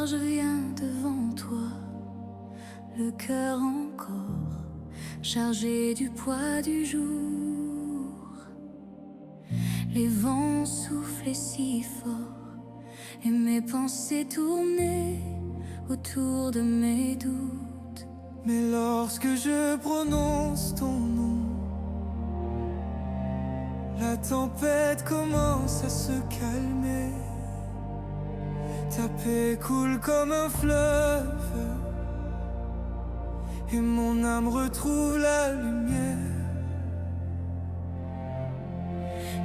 soir je viens devant toi, le cœur encore chargé du poids du jour. Les vents soufflaient si fort et mes pensées tournaient autour de mes doutes. Mais lorsque je prononce ton nom, la tempête commence à se calmer. Ta paix coule comme un fleuve et mon âme retrouve la lumière.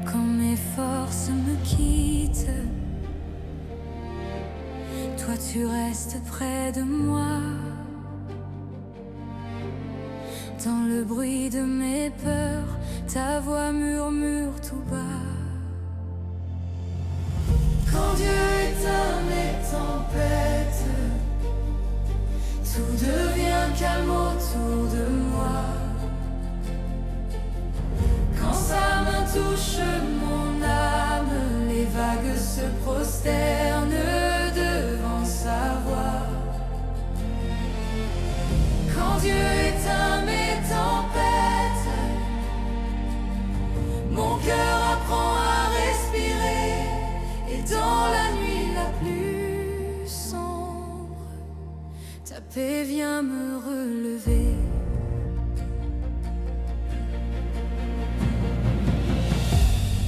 Quand mes forces me quittent, toi tu restes près de moi. Dans le bruit de mes peurs, ta voix murmure tout bas. Quand Dieu éteint mes tempêtes, tout devient calme autour de moi. Quand sa main touche mon âme, les vagues se prosternent devant sa voix. Quand Dieu éteint mes tempêtes, mon cœur apprend à respirer. Et dans la nuit la plus sombre, ta paix vient me relever.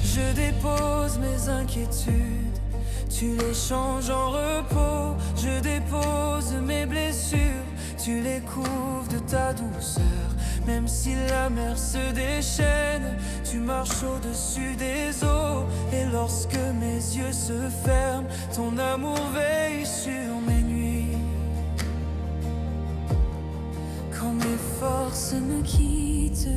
Je dépose mes inquiétudes, tu les changes en repos. Je dépose mes blessures, tu les couvres de ta douceur. Même si la mer se déchaîne, tu marches au-dessus des eaux. Et lorsque mes yeux se ferment, ton amour veille sur mes nuits. Quand mes forces me quittent,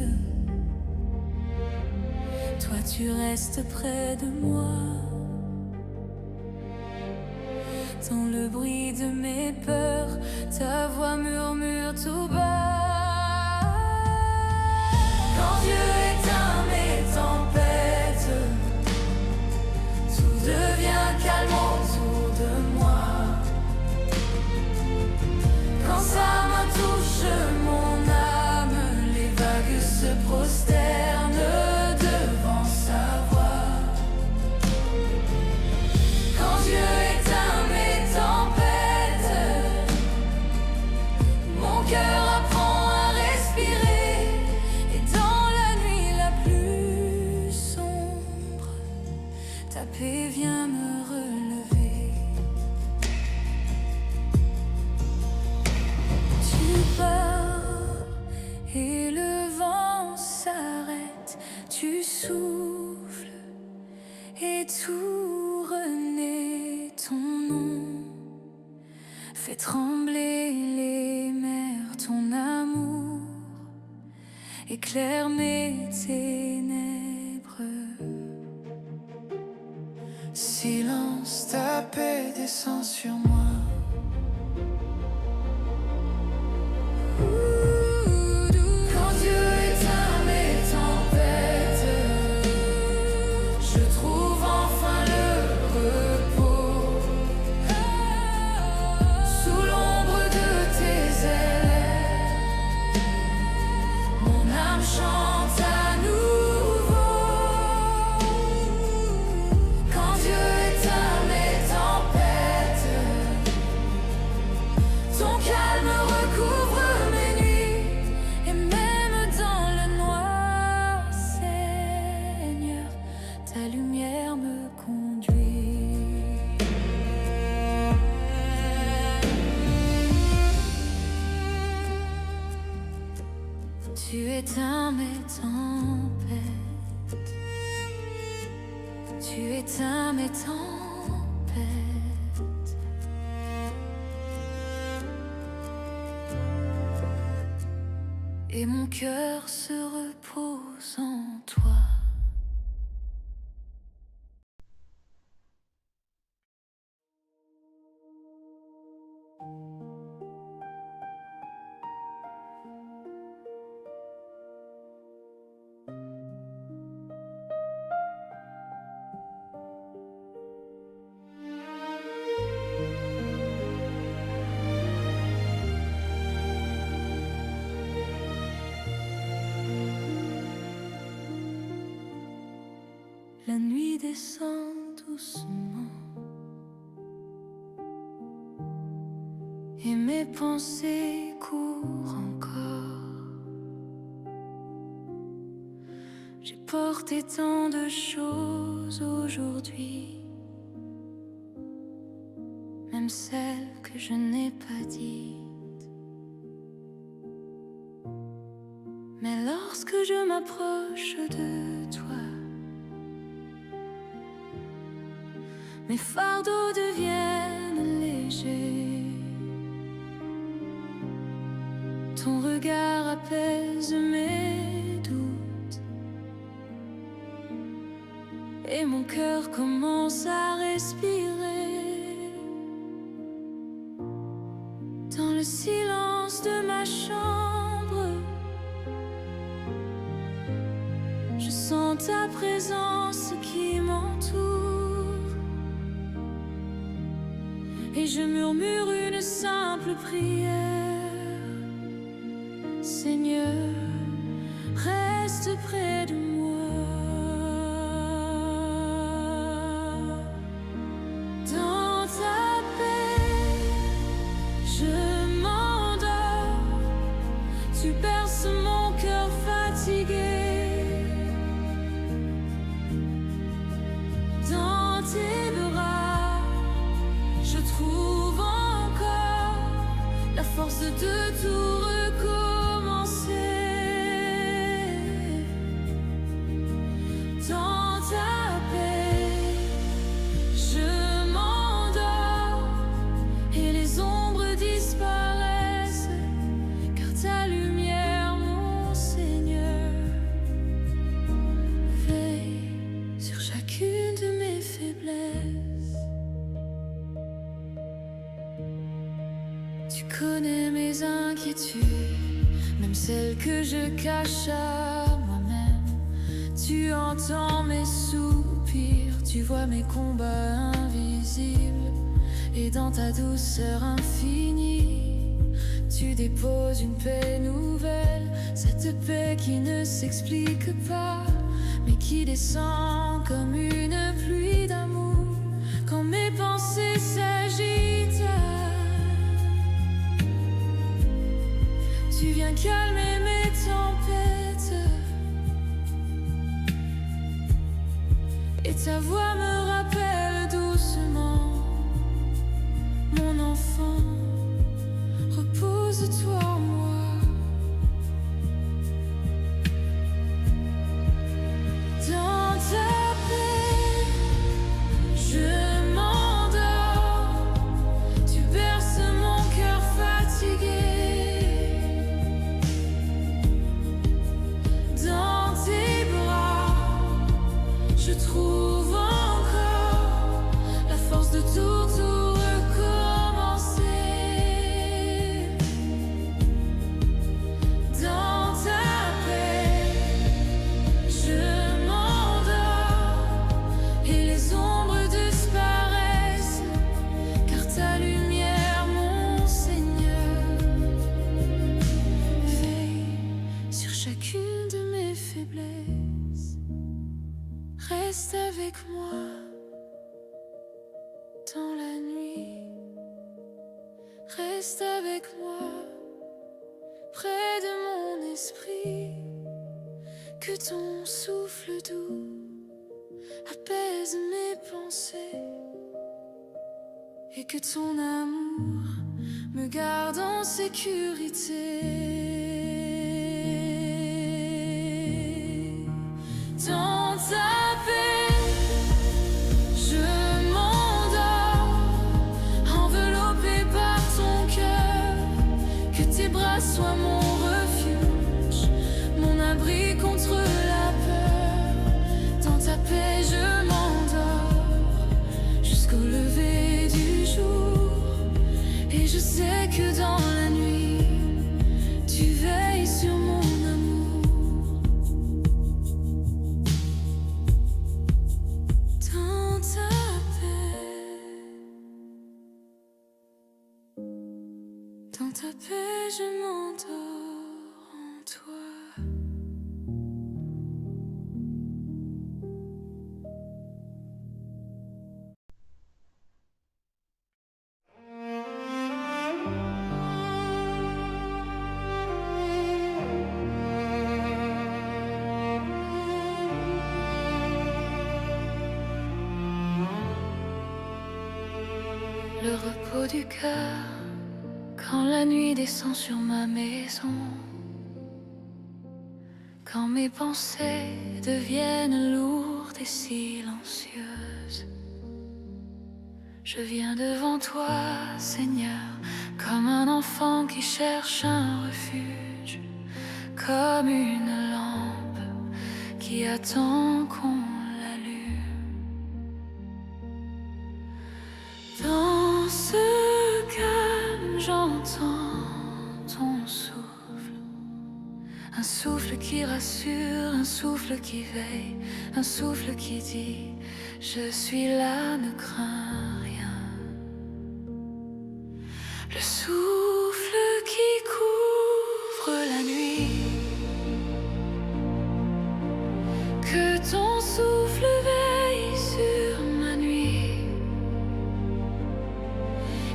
toi tu restes près de moi. Dans le bruit de mes peurs, ta voix murmure tout bas. Quand Dieu éteint mes tempêtes, tout devient calme autour de moi. Quand sa main touche mon âme, les vagues se prosternent devant sa voix. Quand Dieu éteint mes tempêtes, mon cœur apprend à respirer. Et dans la nuit la plus sombre, ta paix vient me relever. Tu pars et le vent s'arrête. Tu souffles et tout renaît. Ton nom fait trembler les mers. Ton amour éclaire mes ténèbres. Silence, ta paix descend sur moi. Quand Dieu éteint mes tempêtes, je trouve enfin le repos. Sous l'ombre de tes ailes, mon âme chante à nouveau. Quand Dieu éteint mes tempêtes, ton calme recouvre mes nuits. Et même dans le noir, Seigneur, ta lumière me conduit. Tu éteins mes tempêtes, tu éteins mes tempêtes. Et mon cœur se repose en toi. La nuit descend doucement et mes pensées courent encore. J'ai porté tant de choses aujourd'hui, même celles que je n'ai pas dites. Mais lorsque je m'approche de toi, mes fardeaux deviennent légers. Ton regard apaise mes doutes et mon cœur commence à respirer. Dans le silence de ma chambre, je sens ta présence qui m'entoure. Et je murmure une simple prière. Seigneur, reste près de moi. Dans ta paix, je m'endors. Tu berces mon cœur fatigué. Dans tes bras, je trouve encore la force de tout recommencer. Dans ta paix, je m'endors et les ombres disparaissent, car ta lumière, mon Seigneur, veille sur chacune de mes faiblesses. Tu connais mes inquiétudes, même celles que je cache à moi-même. Tu entends mes soupirs, tu vois mes combats invisibles. Et dans ta douceur infinie, tu déposes une paix nouvelle. Cette paix qui ne s'explique pas, mais qui descend comme une pluie d'amour. Quand mes pensées s'agitent, tu viens calmer mes tempêtes, et ta voix me rappelle doucement: mon enfant, repose-toi en moi. Dans ta paix, je m'endors. Tu berces mon cœur fatigué. Dans tes bras, je trouve encore la force de tout recommencer. Dans ta paix, je m'endors et les ombres disparaissent, car ta lumière, mon Seigneur, veille sur chacune de mes faiblesses. Reste avec moi dans la nuit. Reste avec moi près de mon esprit. Que ton souffle doux apaise mes pensées, et que ton amour me garde en sécurité. Dans ta paix, je m'endors, enveloppé par ton cœur. Que tes bras soient mon refuge, mon abri contre la peur. Dans ta paix, je m'endors jusqu'au lever du jour. Et je sais que dans la nuit, tu veilles sur mon amour. Dans ta paix, dans ta paix, je m'endors en toi. repos du cœur quand la nuit descend sur ma maison, quand mes pensées deviennent lourdes et silencieuses. Je viens devant toi, Seigneur, comme un enfant qui cherche un refuge, comme une lampe qui attend qu'on l'allume. Dans ce calme, j'entends ton souffle, un souffle qui rassure, un souffle qui veille, un souffle qui dit: je suis là, ne crains rien. Le souffle qui couvre la nuit, que ton souffle veille sur ma nuit,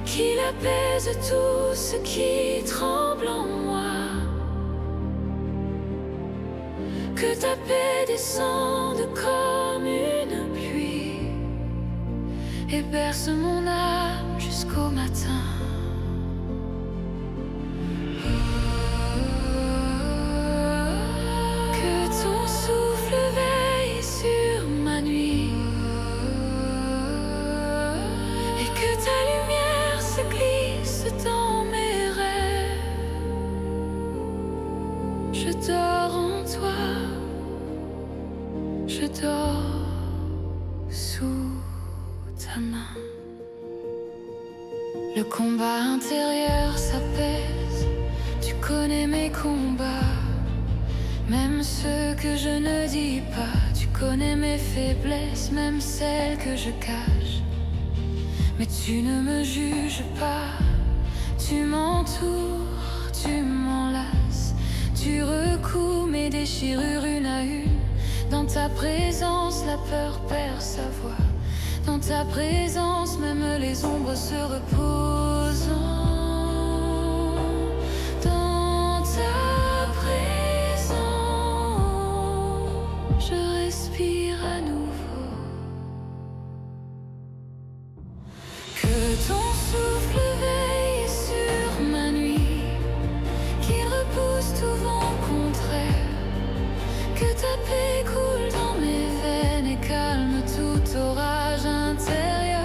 qu'il apaise tout ce qui tremble en moi, que ta paix descende comme une pluie et berce mon âme jusqu'au matin. Que ton souffle veille sur ma nuit et que ta lumière se glisse dans mes rêves. Je dors en toi, je dors sous ta main. Le combat intérieur s'apaise, tu connais mes combats, même ceux que je ne dis pas. Tu connais mes faiblesses, même celles que je cache. Mais tu ne me juges pas, tu m'entoures, tu m'enlaces, tu recouds mes déchirures une à une. Dans ta présence, la peur perd sa voix. Dans ta présence, même les ombres se reposent. Dans ta présence, je respire à nouveau. Que ton souffle veille sur ma nuit, qu'il repousse tout vent contraire, que ta paix coule dans mes veines et calme tout orage intérieur.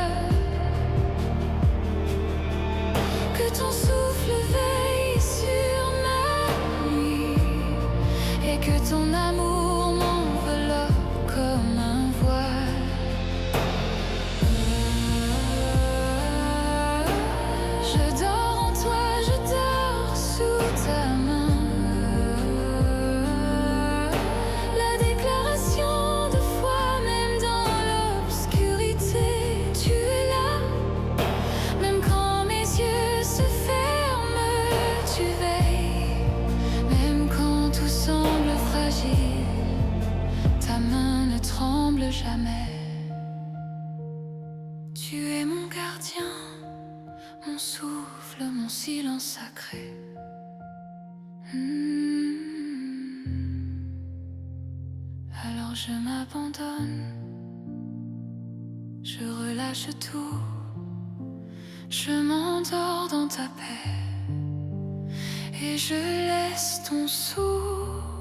Que ton souffle veille sur ma nuit et que ton amour m'enveloppe comme un voile. Je dors en toi, je dors sous ta main. La déclaration de foi, même dans l'obscurité, tu es là. Même quand mes yeux se ferment, tu veilles. Même quand tout semble fragile, ta main ne tremble jamais. Tu es mon gardien, mon souffle, mon silence sacré. Alors je m'abandonne, je relâche tout, je m'endors dans ta paix et je laisse ton souffle